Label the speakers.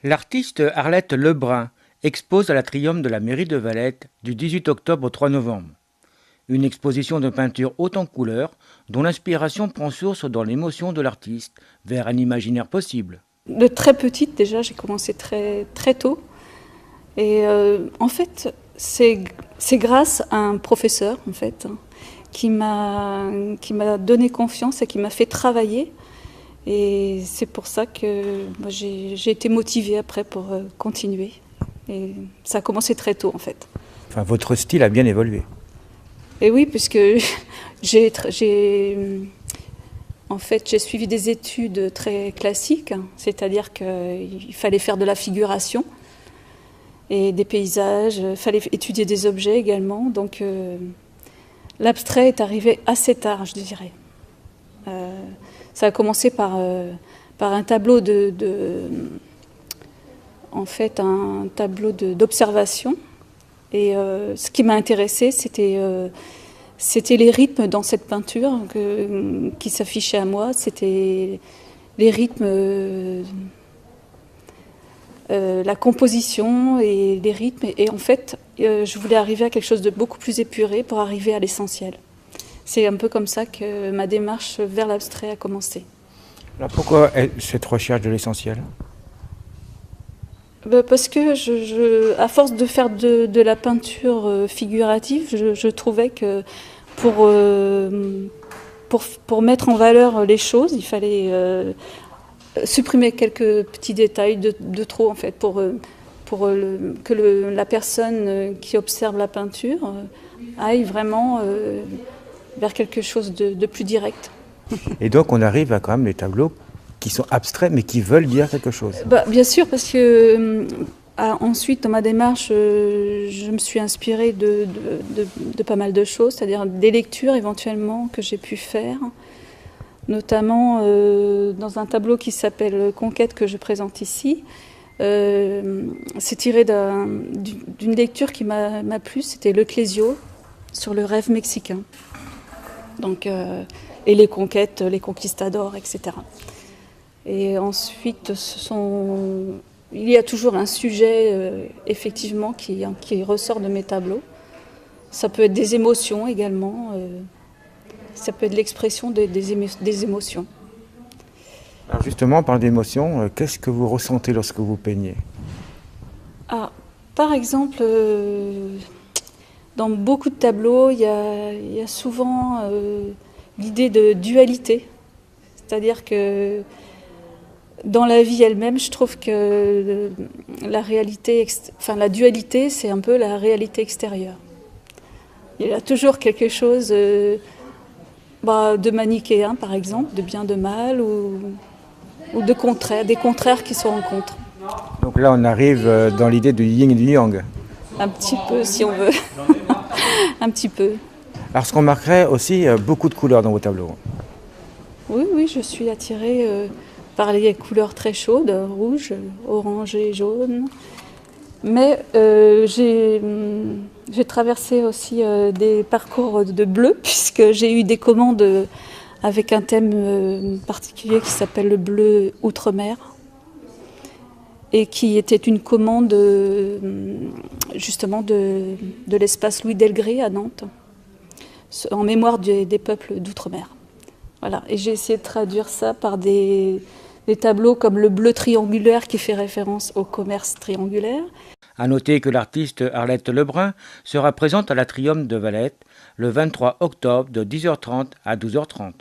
Speaker 1: L'artiste Arlette Lebrun expose à l'Atrium de la mairie de Valette du 18 octobre au 3 novembre. Une exposition de peinture haute en couleurs dont l'inspiration prend source dans l'émotion de l'artiste vers un imaginaire possible.
Speaker 2: De très petite déjà, j'ai commencé très, très tôt. Et en fait, c'est grâce à un professeur en fait, qui m'a donné confiance et qui m'a fait travailler. Et c'est pour ça que moi, j'ai été motivée après pour continuer. Et ça a commencé très tôt en fait.
Speaker 1: Enfin, votre style a bien évolué.
Speaker 2: Et oui, puisque en fait, j'ai suivi des études très classiques, c'est-à-dire qu'il fallait faire de la figuration et des paysages, il fallait étudier des objets également. Donc l'abstrait est arrivé assez tard, je dirais. Ça a commencé par un tableau en fait, un tableau d'observation. Et ce qui m'a intéressée, c'était les rythmes dans cette peinture qui s'affichaient à moi. C'était les rythmes, la composition et les rythmes. Et en fait, je voulais arriver à quelque chose de beaucoup plus épuré pour arriver à l'essentiel. C'est un peu comme ça que ma démarche vers l'abstrait a commencé.
Speaker 1: Alors pourquoi cette recherche de l'essentiel ?
Speaker 2: Parce que à force de faire de la peinture figurative, je trouvais que pour mettre en valeur les choses, il fallait supprimer quelques petits détails de trop en fait, que la personne qui observe la peinture aille vraiment vers quelque chose de plus direct.
Speaker 1: Et donc on arrive à quand même les tableaux qui sont abstraits mais qui veulent dire quelque chose.
Speaker 2: Bien sûr, parce que ensuite dans ma démarche, je me suis inspirée de pas mal de choses, c'est-à-dire des lectures éventuellement que j'ai pu faire, notamment dans un tableau qui s'appelle Conquête que je présente ici. C'est tiré d'une lecture qui m'a plu, c'était Le Clésio sur le rêve mexicain. Donc, et les conquêtes, les conquistadors, etc. Et ensuite, il y a toujours un sujet, effectivement, qui ressort de mes tableaux. Ça peut être des émotions également. Ça peut être l'expression des émotions.
Speaker 1: Alors justement, on parle d'émotions. Qu'est-ce que vous ressentez lorsque vous peignez ?
Speaker 2: Par exemple, dans beaucoup de tableaux, il y a souvent l'idée de dualité. C'est-à-dire que dans la vie elle-même, je trouve que la dualité, c'est un peu la réalité extérieure. Il y a toujours quelque chose de manichéen, par exemple, de bien, de mal, ou de contraire, des contraires qui se rencontrent.
Speaker 1: Donc là, on arrive dans l'idée du yin et du yang.
Speaker 2: Un petit peu, si on veut. Un petit peu.
Speaker 1: Alors, ce qu'on remarquerait aussi, beaucoup de couleurs dans vos tableaux.
Speaker 2: Oui, je suis attirée par les couleurs très chaudes, rouge, orange et jaune. Mais j'ai traversé aussi des parcours de bleu, puisque j'ai eu des commandes avec un thème particulier qui s'appelle le bleu outre-mer, et qui était une commande justement de l'espace Louis Delgrès à Nantes, en mémoire des peuples d'outre-mer. Voilà. Et j'ai essayé de traduire ça par des tableaux comme le bleu triangulaire qui fait référence au commerce triangulaire.
Speaker 1: À noter que l'artiste Arlette Lebrun sera présente à l'Atrium de Valette le 23 octobre de 10h30 à 12h30.